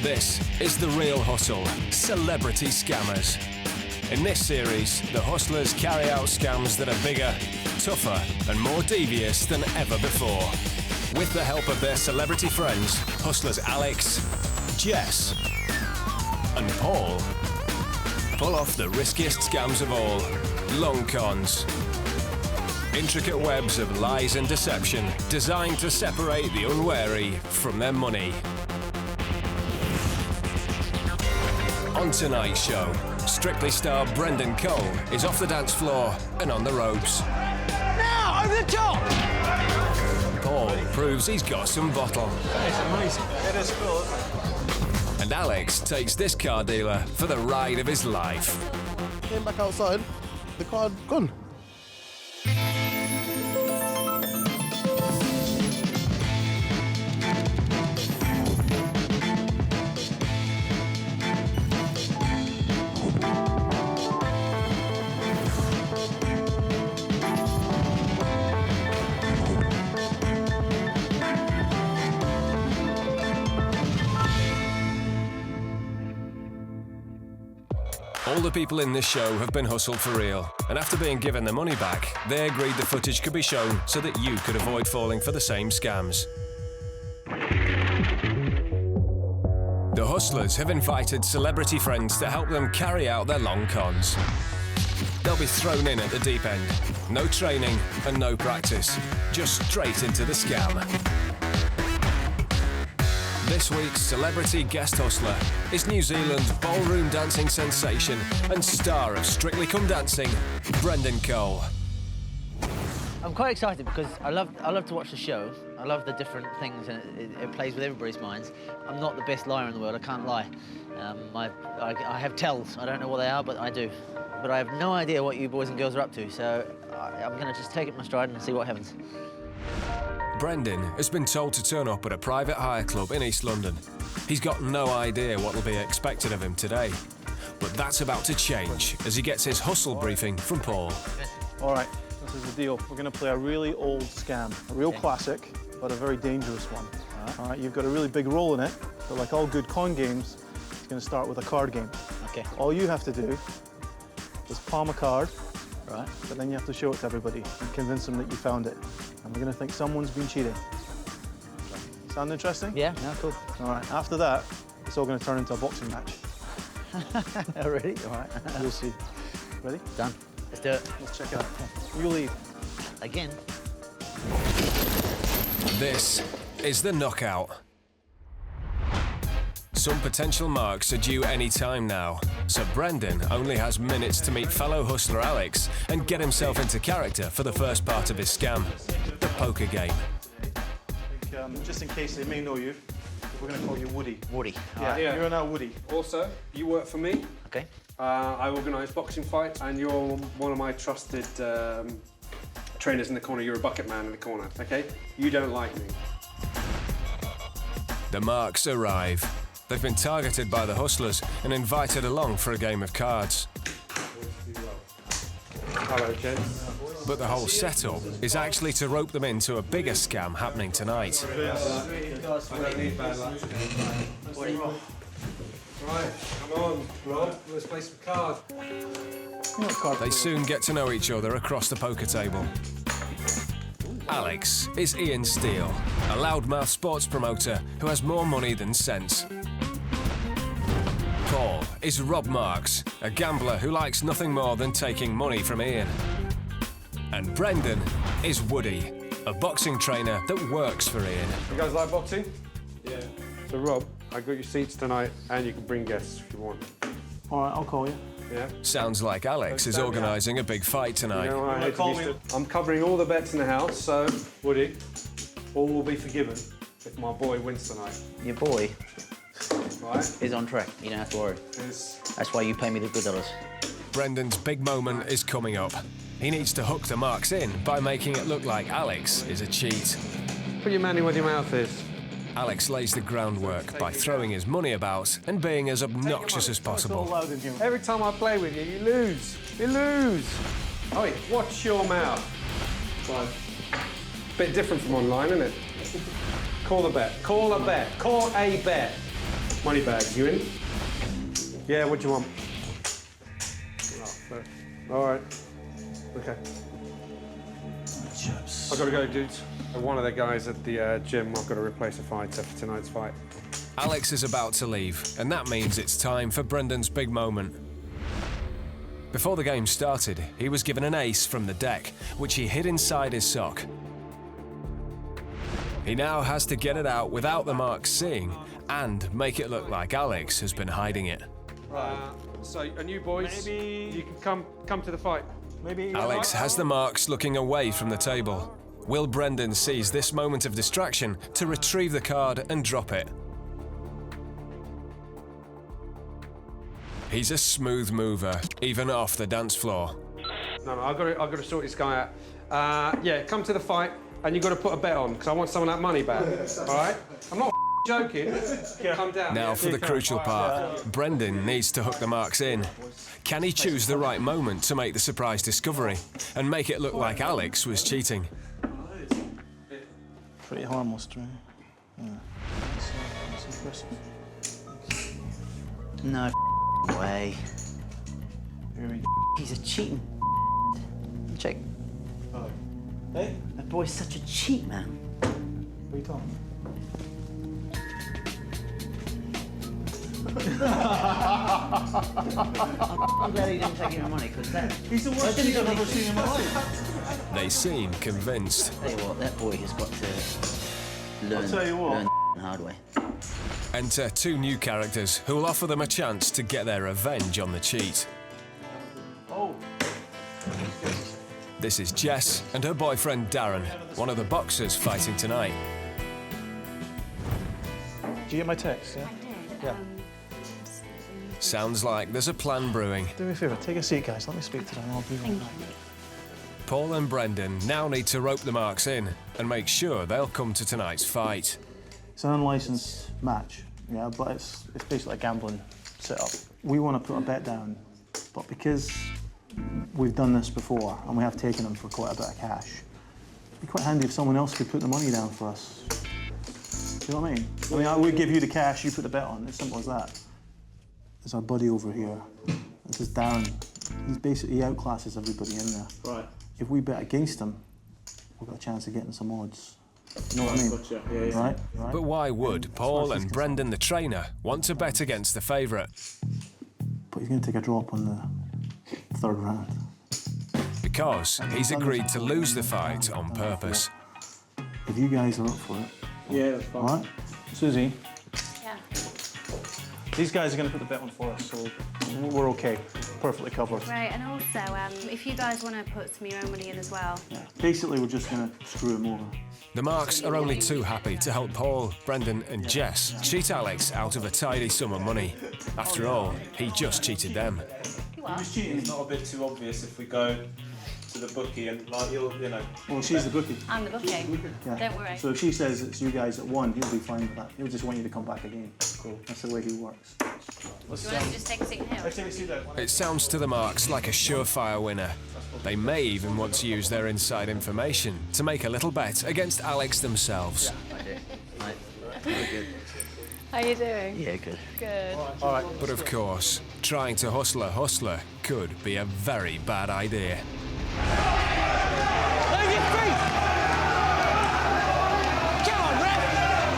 This is The Real Hustle, Celebrity Scammers. In this series, the hustlers carry out scams that are bigger, tougher, and more devious than ever before. With the help of their celebrity friends, hustlers Alex, Jess, and Paul pull off the riskiest scams of all, long cons. Intricate webs of lies and deception designed to separate the unwary from their money. On tonight's show, Strictly star Brendan Cole is off the dance floor and on the ropes. Now, over the top! Paul proves he's got some bottle. It's amazing. It is cool, isn't it? And Alex takes this car dealer for the ride of his life. Came back outside, the car had gone. All the people in this show have been hustled for real, and after being given their money back, they agreed the footage could be shown so that you could avoid falling for the same scams. The hustlers have invited celebrity friends to help them carry out their long cons. They'll be thrown in at the deep end. No training and no practice, just straight into the scam. This week's celebrity guest hustler is New Zealand's ballroom dancing sensation and star of Strictly Come Dancing, Brendan Cole. I'm quite excited because I love to watch the show. I love the different things and it plays with everybody's minds. I'm not the best liar in the world, I can't lie. I have tells, I don't know what they are, but I do. But I have no idea what you boys and girls are up to, so I'm gonna just take it in my stride and see what happens. Brendan has been told to turn up at a private hire club in East London. He's got no idea what will be expected of him today. But that's about to change as he gets his hustle briefing from Paul. All right, this is the deal. We're going to play a really old scam, a real classic, but a very dangerous one. All right, you've got a really big role in it, but like all good con games, it's going to start with a card game. Okay. All you have to do is palm a card, Right. but then you have to show it to everybody and convince them that you found it. And we're going to think someone's been cheating. Sound interesting? Yeah, no, cool. All right, after that, it's all going to turn into a boxing match. Ready? All right. We'll see. Ready? Done. Let's do it. Let's check it out. You lead. Again. This is the knockout. Some potential marks are due any time now, so Brendan only has minutes to meet fellow hustler Alex and get himself into character for the first part of his scam, the poker game. Just in case they may know you, we're going to call you Woody. Woody. Yeah, you're now Woody. Also, you work for me. Okay. I organise boxing fights, and you're one of my trusted trainers in the corner. You're a bucket man in the corner, okay? You don't like me. The marks arrive. They've been targeted by the hustlers and invited along for a game of cards. Hello, Jess. But the whole setup is actually to rope them into a bigger scam happening tonight. Right, come on, Rob. Let's play some cards. They soon get to know each other across the poker table. Alex is Ian Steele, a loudmouth sports promoter who has more money than sense. Paul is Rob Marks, a gambler who likes nothing more than taking money from Ian. And Brendan is Woody, a boxing trainer that works for Ian. You guys like boxing? Yeah. So, Rob, I got your seats tonight, and you can bring guests if you want. All right, I'll call you. Yeah? Sounds like Alex is organising a big fight tonight. You know, I hate to be I'm covering all the bets in the house, so, Woody, all will be forgiven if my boy wins tonight. Your boy Right? is on track. You don't have to worry. Is That's why you pay me the good dollars. Brendan's big moment is coming up. He needs to hook the marks in by making it look like Alex is a cheat. Put your money where your mouth is. Alex lays the groundwork by throwing his money about and being as obnoxious as It's all possible. loud in here. Every time I play with you, you lose. You lose. Oi, watch your mouth. Bit different from online, isn't it? Call a bet. Call a bet. Call a bet. Money bag, you in? Yeah, what do you want? Oh, all right. Okay. I've got to go, dudes. One of the guys at the gym, I've got to replace a fighter for tonight's fight. Alex is about to leave, and that means it's time for Brendan's big moment. Before the game started, he was given an ace from the deck, which he hid inside his sock. He now has to get it out without the marks seeing, and make it look like Alex has been hiding it. So, and you boys, you can come to the fight. Maybe Alex has the marks looking away from the table. Will Brendan seize this moment of distraction to retrieve the card and drop it? He's a smooth mover, even off the dance floor. No, I've got to sort this guy out. Yeah, come to the fight, and you've got to put a bet on, because I want some of that money back, all right? I'm not joking. Come down. Now for the crucial part. Brendan needs to hook the marks in. Can he choose the right moment to make the surprise discovery and make it look like Alex was cheating? Pretty harmless, right? Yeah. That's interesting. No way. Very He's a cheating. Check. Oh. Hey? That boy's such a cheat, man. What are you talking I'm glad he didn't take any money, because that... He's the worst cheat I've ever seen in my life. They seem convinced. Tell you what, that boy has got to learn, I'll tell you what. learn the hard way. Enter two new characters who will offer them a chance to get their revenge on the cheat. Oh. This is Jess and her boyfriend Darren, one of the boxers fighting tonight. Did you get my text, yeah? I did. Yeah. Sounds like there's a plan brewing. Do me a favour, take a seat, guys. Let me speak to them. I'll be right back. Paul and Brendan now need to rope the marks in and make sure they'll come to tonight's fight. It's an unlicensed match, yeah, but it's basically a gambling setup. We want to put a bet down, but because we've done this before and we have taken them for quite a bit of cash, it'd be quite handy if someone else could put the money down for us. Do you know what I mean? I mean, I would give you the cash, you put the bet on. It's simple as that. There's our buddy over here. This is Darren. He basically outclasses everybody in there. Right. If we bet against him, we've got a chance of getting some odds. You know what I mean? Gotcha. Yeah. Right? But why would Paul and Brendan the trainer want to bet against the favourite? But he's going to take a drop on the third round. Because he's agreed to lose the fight on purpose. If you guys are up for it. Yeah, that's fine. All right? Susie, Yeah. these guys are going to put the bet on for us, so we're okay. Perfectly covered. Right, and also, if you guys want to put some of your own money in as well. Yeah. Basically, we're just going to screw him over. The marks are only too happy to help Paul, Brendan and Jess cheat Alex out of a tidy sum of money. After all, he just cheated them. You are. Cheating is not a bit too obvious if we go to the bookie and, like, you know. Well, she's the bookie. I'm the bookie. Yeah. Don't worry. So if she says it's you guys at one, he'll be fine with that. He'll just want you to come back again. Cool. That's the way he works. Do you want to just take a seat in here? Take a seat there. It sounds to the marks like a surefire winner. They may even want to use their inside information to make a little bet against Alex themselves. I do. Very good. How are you doing? Yeah, good. Good. All right. But of course, trying to hustle a hustler could be a very bad idea.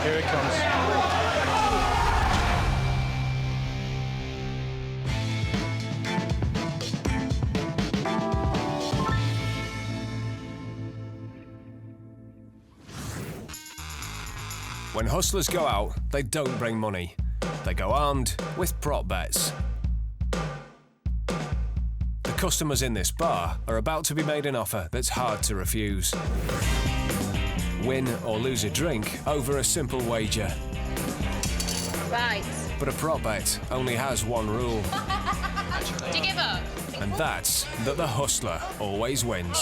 Here it comes. When hustlers go out, they don't bring money. They go armed with prop bets. The customers in this bar are about to be made an offer that's hard to refuse. Win or lose a drink over a simple wager. Right. But a prop bet only has one rule, Do you give up? and that's that the hustler always wins.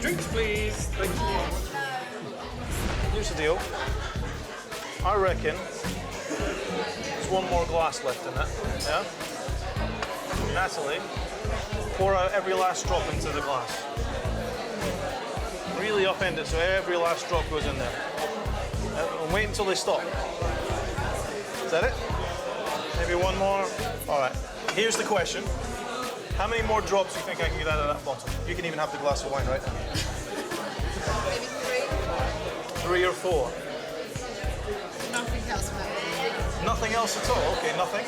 Drinks, please. Thank you. Here's the deal. I reckon there's one more glass left in it, yeah? Natalie, pour out every last drop into the glass. Really upend it so every last drop goes in there. And wait until they stop. Is that it? Maybe one more? All right. Here's the question. How many more drops do you think I can get out of that bottle? You can even have the glass of wine, right? Maybe 3. 3 or 4? Nothing else matters. Nothing else at all? Okay, nothing?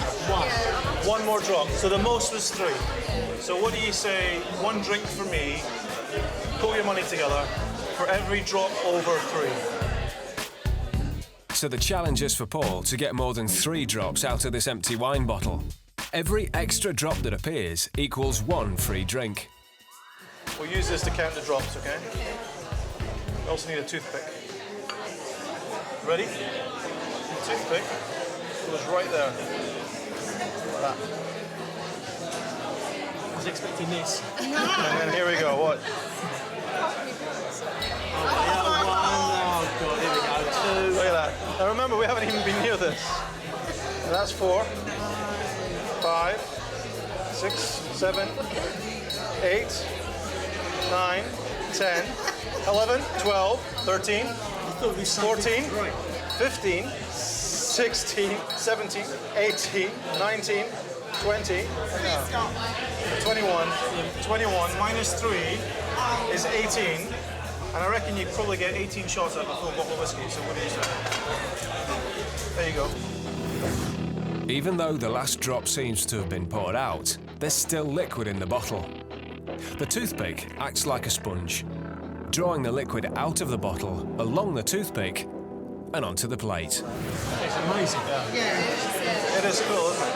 One more drop. So the most was 3. So what do you say, 1 drink for me, put your money together, for every drop over 3? So the challenge is for Paul to get more than 3 drops out of this empty wine bottle. Every extra drop that appears equals 1 free drink. We'll use this to count the drops, okay? We also need a toothpick. Ready? The toothpick goes right there. Like that. I was expecting this. And then here we go, what? Oh, God, here we go. 2. Look at that. Now remember, we haven't even been near this. And that's 4, 5, 6, 7, 8, 9, 10, 11, 12, 13, 14, 15, 16, 17, 18, 19, 20, 21. 21 minus 3 is 18. And I reckon you probably get 18 shots out of a full bottle of whiskey, so what do you say? There you go. Even though the last drop seems to have been poured out, there's still liquid in the bottle. The toothpick acts like a sponge, drawing the liquid out of the bottle, along the toothpick, and onto the plate. It's amazing. It is cool, isn't it?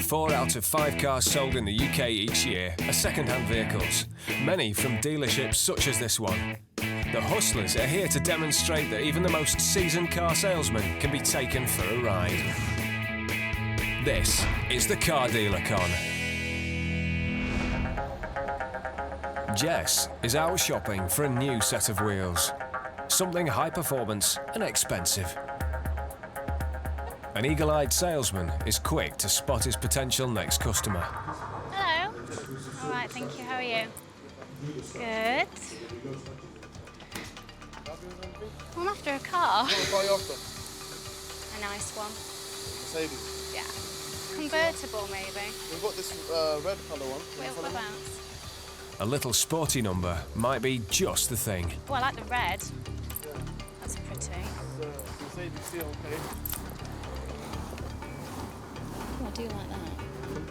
Four out of 5 cars sold in the UK each year are second-hand vehicles, many from dealerships such as this one. The Hustlers are here to demonstrate that even the most seasoned car salesman can be taken for a ride. This is the Car Dealer Con. Jess is out shopping for a new set of wheels, something high performance and expensive. An eagle-eyed salesman is quick to spot his potential next customer. Hello. All right, thank you. How are you? Good. I'm after a car. What car are you after? A nice one. Mercedes. Yeah. Convertible, maybe. We've got this red colour one. Whereabouts? A little sporty number might be just the thing. Oh, I like the red. That's pretty. Mercedes CLK. Oh, I do like that.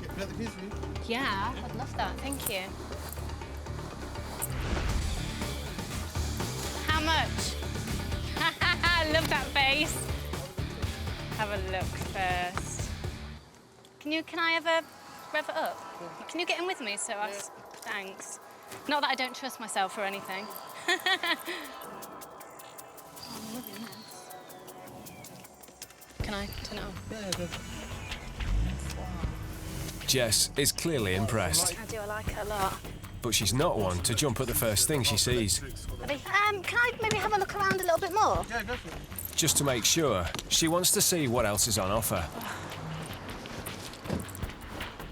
Can you have the keys for you? Yeah, I'd love that. Thank you. How much? I love that face. Have a look first. Can I ever rev it up? Can you get in with me? Thanks. Not that I don't trust myself or anything. Oh, look at this. Can I turn it on? Yeah, go. Jess is clearly impressed, I do. I like it a lot. but she's not one to jump at the first thing she sees. Can I maybe have a look around a little bit more? Yeah, go for it. Just to make sure, she wants to see what else is on offer.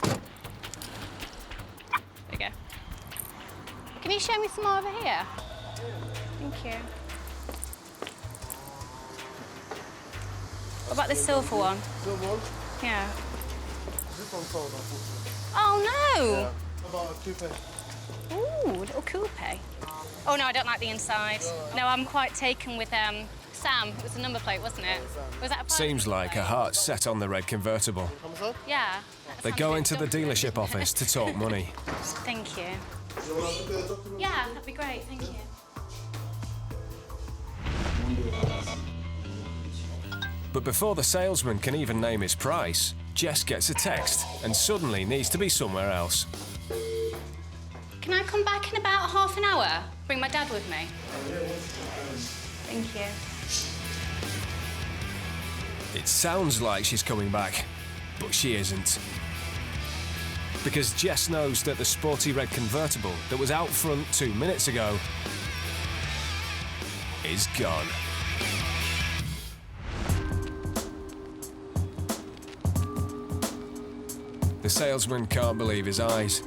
There you go. Can you show me some more over here? Thank you. What about this silver one? Silver one? Yeah. This one's sold, unfortunately. Oh, no! Yeah. How about a coupe? Ooh, little coupe. Oh, no, I don't like the inside. No, I'm quite taken with Sam. It was a number plate, wasn't it? Was that a Seems like her heart's set on the red convertible. Come inside? Yeah. They go into the dealership office to talk money. Thank you. You want to look at the document? Yeah, that'd be great. Thank you. But before the salesman can even name his price, Jess gets a text and suddenly needs to be somewhere else. Can I come back in about half an hour? Bring my dad with me. Thank you. It sounds like she's coming back, but she isn't. Because Jess knows that the sporty red convertible that was out front 2 minutes ago is gone. The salesman can't believe his eyes.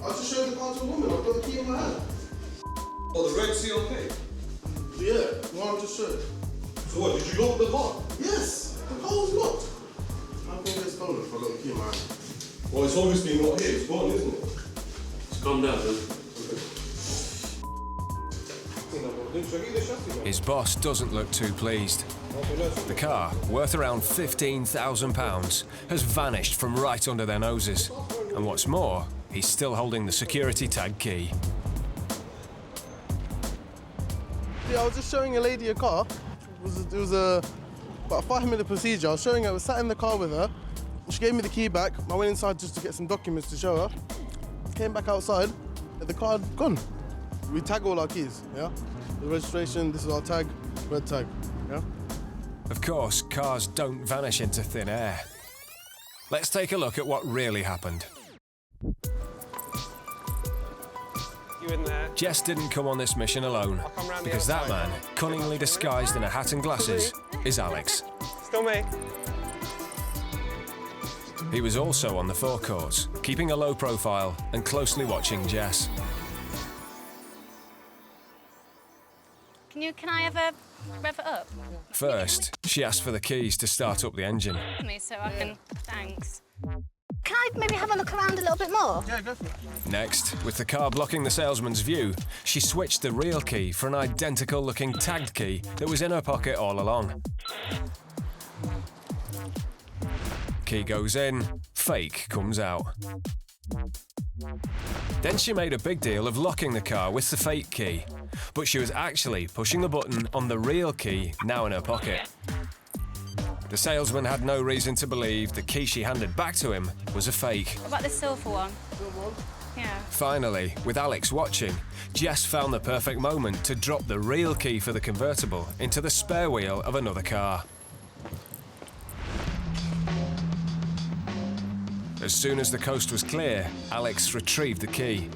I just showed the car to a woman. I've got the key in my hand. Oh, the red CLP? Yeah, the one I just showed. So what, did you lock the car? Yes, the car was locked. How can it get stolen if I got the key in my hand? Well, it's obviously not here. It's gone, isn't it? Just calm down, then. His boss doesn't look too pleased. The car, worth around £15,000, has vanished from right under their noses. And what's more, he's still holding the security tag key. Yeah, I was just showing a lady a car. It was about a 5-minute procedure. I was showing her, I was sat in the car with her. She gave me the key back. I went inside just to get some documents to show her. Came back outside, and the car had gone. We tag all our keys, yeah? The registration, this is our tag, red tag, yeah? Of course, cars don't vanish into thin air. Let's take a look at what really happened. You in there? Jess didn't come on this mission alone, because that man, cunningly disguised in a hat and glasses, is Alex. Still me. He was also on the forecourt, keeping a low profile and closely watching Jess. Can I ever rev it up? First, she asked for the keys to start up the engine. Me so I can. Thanks. Can I maybe have a look around a little bit more? Yeah, go for it. Next, with the car blocking the salesman's view, she switched the real key for an identical-looking tagged key that was in her pocket all along. Key goes in, fake comes out. Then she made a big deal of locking the car with the fake key, but she was actually pushing the button on the real key now in her pocket. The salesman had no reason to believe the key she handed back to him was a fake. What about the silver one? Yeah. Finally, with Alex watching, Jess found the perfect moment to drop the real key for the convertible into the spare wheel of another car. As soon as the coast was clear, Alex retrieved the key,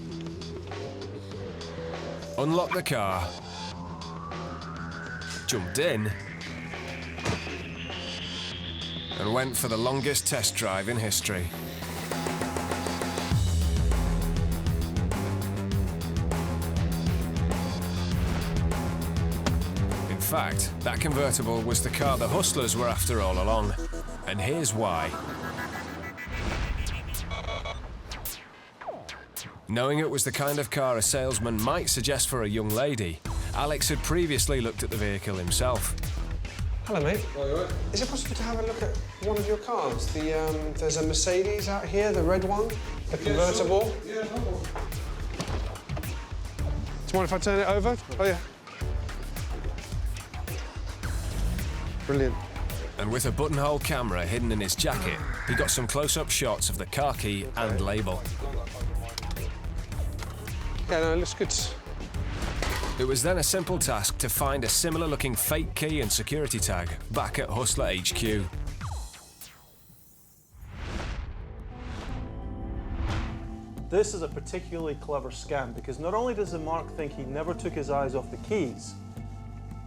unlocked the car, jumped in, and went for the longest test drive in history. In fact, that convertible was the car the hustlers were after all along. And here's why. Knowing it was the kind of car a salesman might suggest for a young lady, Alex had previously looked at the vehicle himself. Hello, mate. Is it possible to have a look at one of your cars? There's a Mercedes out here, the red one, the convertible. Yeah, no problem. Do you mind if I turn it over? Oh, yeah. Brilliant. And with a buttonhole camera hidden in his jacket, he got some close-up shots of the car key and label. Yeah, no, it looks good. It was then a simple task to find a similar-looking fake key and security tag back at Hustler HQ. This is a particularly clever scam because not only does the mark think he never took his eyes off the keys,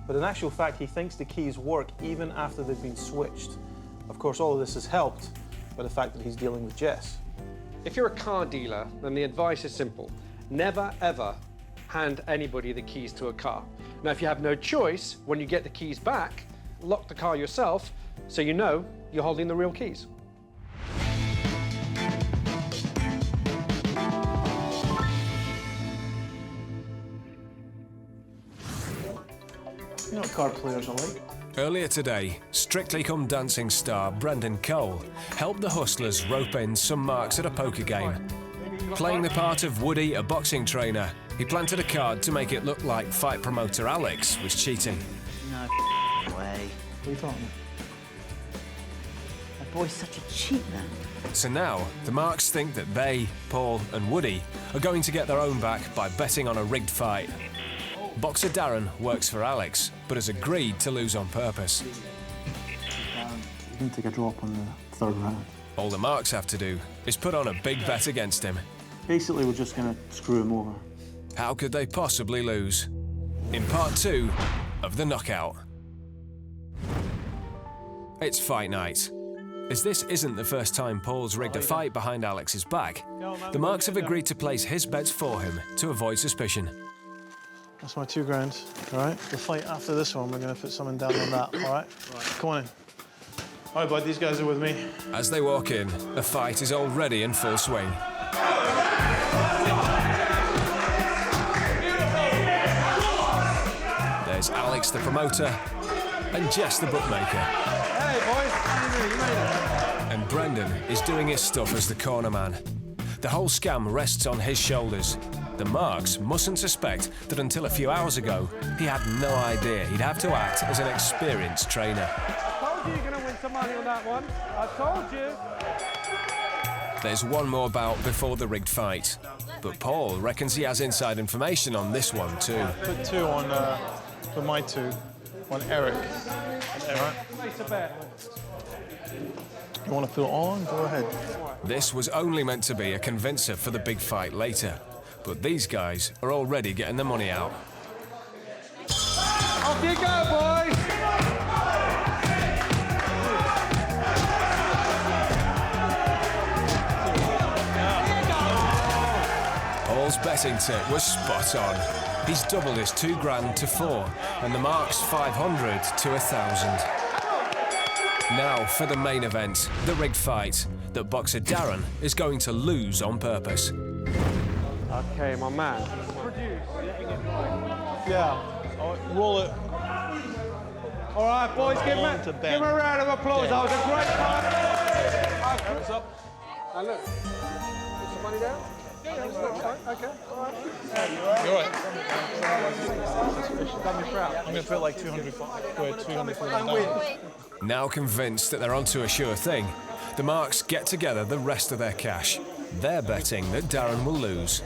but in actual fact he thinks the keys work even after they've been switched. Of course, all of this is helped by the fact that he's dealing with Jess. If you're a car dealer, then the advice is simple. Never, ever hand anybody the keys to a car. Now, if you have no choice, when you get the keys back, lock the car yourself so you know you're holding the real keys. You know what car players are like. Earlier today, Strictly Come Dancing star Brendan Cole helped the Hustlers rope in some marks at a poker game. Playing the part of Woody, a boxing trainer, he planted a card to make it look like fight promoter Alex was cheating. No way. What are you talking about? That boy's such a cheat, man. So now, the marks think that they, Paul and Woody, are going to get their own back by betting on a rigged fight. Boxer Darren works for Alex, but has agreed to lose on purpose. You're going to take a drop on the third round. All the marks have to do is put on a big bet against him. Basically, we're just going to screw him over. How could they possibly lose? In part 2 of The Knockout. It's fight night, As this isn't the first time Paul's rigged a fight behind Alex's back, the Marks have agreed to place his bets for him to avoid suspicion. That's my £2 all right? The fight after this one, we're going to put something down on that, all right? Come on in. All right, bud, these guys are with me. As they walk in, the fight is already in full swing. There's Alex, the promoter, and Jess, the bookmaker. Hey, boys. How you doing? You made it. And Brendan is doing his stuff as the corner man. The whole scam rests on his shoulders. The Marks mustn't suspect that until a few hours ago, he had no idea he'd have to act as an experienced trainer. I told you you're going to win some money on that one. I told you. There's one more bout before the rigged fight. But Paul reckons he has inside information on this one too. Put 2 on, for my 2, on Eric. Place a bet. You want to put it all on? Go ahead. This was only meant to be a convincer for the big fight later. But these guys are already getting the money out. Off you go, boys! Paul's betting tip was spot on. He's doubled his £2 to 4, and the Marks 500 to 1,000. Now for the main event, the rigged fight, that boxer Darren is going to lose on purpose. Okay, my man. Yeah, roll it. All right, boys, give him a round of applause. That was a great fight. What's up? Now look, put some money down. Yeah, that's fine. Okay, all right. You're right. Done me proud. I'm going to put like 200 quid, 200 quid down. Now convinced that they're onto a sure thing, the Marks get together the rest of their cash. They're betting that Darren will lose.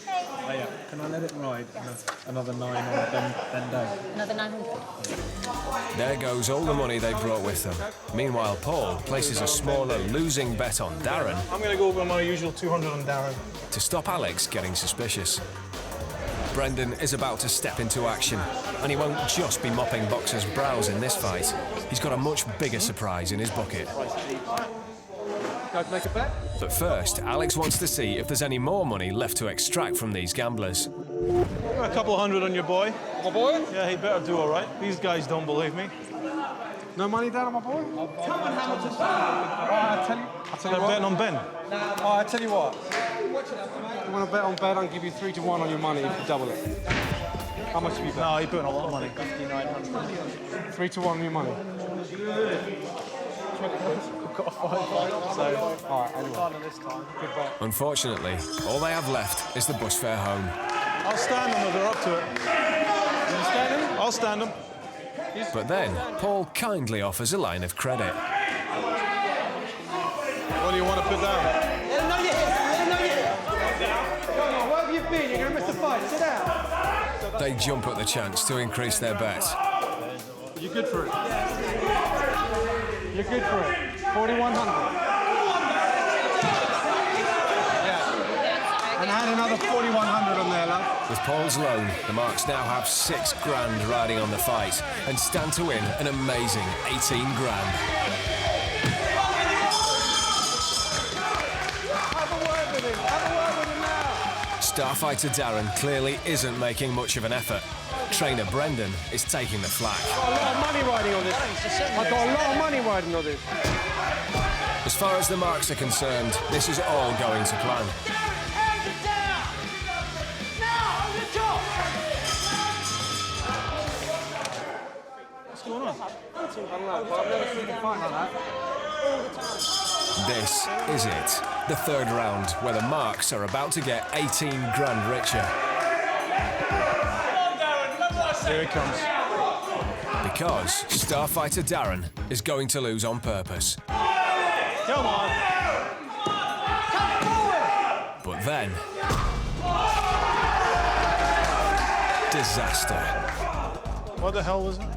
Oh, yeah. Can I let it ride? Another 9 on Ben down. Another 900. There goes all the money they brought with them. Meanwhile, Paul places a smaller losing bet on Darren. I'm going to go with my usual 200 on Darren. To stop Alex getting suspicious. Brendan is about to step into action, and he won't just be mopping boxers' brows in this fight. He's got a much bigger surprise in his bucket. Go to make a bet? But first, Alex wants to see if there's any more money left to extract from these gamblers. A couple of hundred on your boy. My boy? Yeah, he better do all right. These guys don't believe me. No money down on my boy? I'll tell you They're what. betting on Ben. I tell you what. You want to bet on Ben? I'll give you 3 to 1 on your money if you double it. How much have you bet? No, you're putting a lot of money. 3 to 1 on your money. I've got a 5 fight, so... All right, anyway. This time. Good bet. Unfortunately, all they have left is the bus fare home. I'll stand them if they're up to it. You stand him? I'll stand them. But then, Paul kindly offers a line of credit. What do you want to put down? Let him know you're here. Let him know you're here. Come on, where have you been? You're going to miss the fight. Sit down. They jump at the chance to increase their bet. You're good for it. You're good for it. 4,100. Yeah. And add another 4,100 on there, love. With Paul's loan, the Marks now have £6,000 riding on the fight and stand to win an amazing £18,000. Have a word with him. Have a word with him now. Starfighter Darren clearly isn't making much of an effort. Trainer Brendan is taking the flak. I've got a lot of money riding on this. I've got a lot of money riding on this. As far as the Marks are concerned, this is all going to plan. What's going on? I don't know, but I've never seen a fight like that. This is it, the third round, where the Marks are about to get £18,000 richer. Here it comes. Because Starfighter Darren is going to lose on purpose. Come on. But then... disaster. What the hell was it?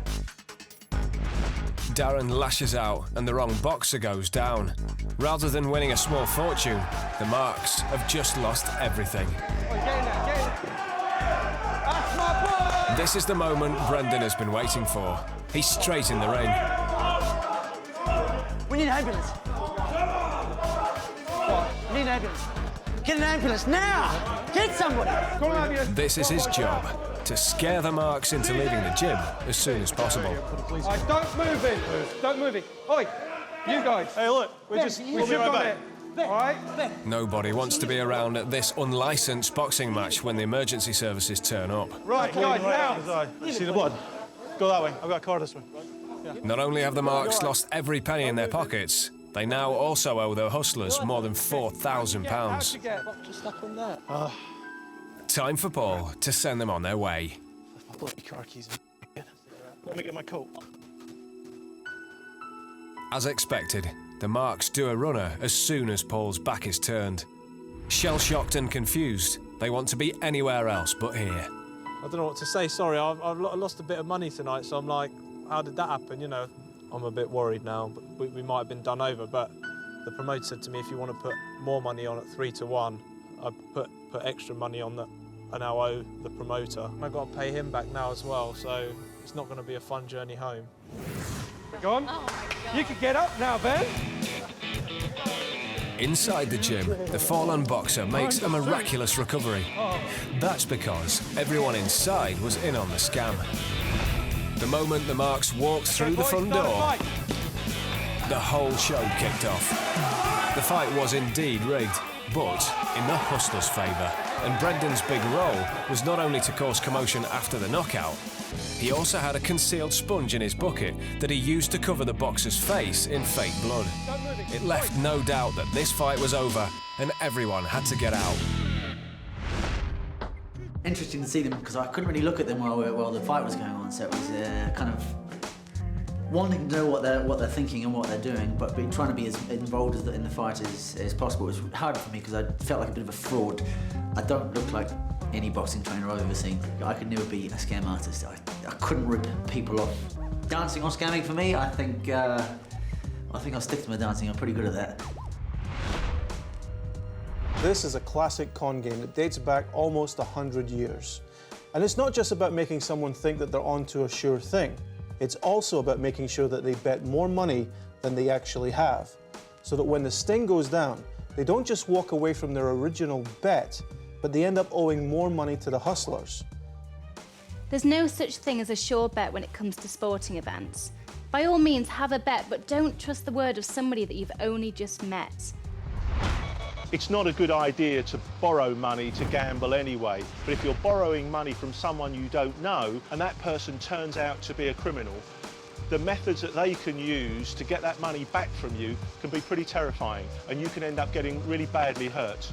Darren lashes out and the wrong boxer goes down. Rather than winning a small fortune, the Marks have just lost everything. This is the moment Brendan has been waiting for. He's straight in the ring. We need an ambulance. need an ambulance. Get an ambulance now! Get somebody! Call an ambulance. This is his job, to scare the marks into leaving the gym as soon as possible. All right, don't move in. Don't move in. Oi, you guys. Hey, look, we should We've got it. All right? Nobody wants to be around at this unlicensed boxing match when the emergency services turn up. Right, guys, now. You see the blood? Go that way. I've got a car this way. Not only have the marks lost every penny in their pockets, they now also owe their hustlers more than £4,000. What just happened there? Time for Paul to send them on their way. My bloody car keys. Let me get my coat. As expected, the marks do a runner as soon as Paul's back is turned. Shell-shocked and confused, they want to be anywhere else but here. I don't know what to say, sorry, I've lost a bit of money tonight, so I'm like, how did that happen, you know? I'm a bit worried now, but we might have been done over, but the promoter said to me, if you want to put more money on at 3-1, I put extra money on that I now owe the promoter. I've got to pay him back now as well, so it's not going to be a fun journey home. Go on. You can get up now, Ben. Inside the gym, the fallen boxer makes a miraculous recovery. That's because everyone inside was in on the scam. The moment the marks walked through the front door, the whole show kicked off. The fight was indeed rigged, but in the hustler's favour. And Brendan's big role was not only to cause commotion after the knockout, he also had a concealed sponge in his bucket that he used to cover the boxer's face in fake blood. It left no doubt that this fight was over and everyone had to get out. Interesting to see them because I couldn't really look at them while the fight was going on, so it was kind of wanting to know what they're thinking and what they're doing, but trying to be as involved in the fight as possible. It was hard for me because I felt like a bit of a fraud. I don't look like any boxing trainer I've ever seen. I could never be a scam artist. I couldn't rip people off. Dancing or scamming for me, I think I'll stick to my dancing. I'm pretty good at that. This is a classic con game that dates back almost 100 years. And it's not just about making someone think that they're onto a sure thing. It's also about making sure that they bet more money than they actually have, so that when the sting goes down, they don't just walk away from their original bet, but they end up owing more money to the hustlers. There's no such thing as a sure bet when it comes to sporting events. By all means, have a bet, but don't trust the word of somebody that you've only just met. It's not a good idea to borrow money to gamble anyway, but if you're borrowing money from someone you don't know and that person turns out to be a criminal, the methods that they can use to get that money back from you can be pretty terrifying, and you can end up getting really badly hurt.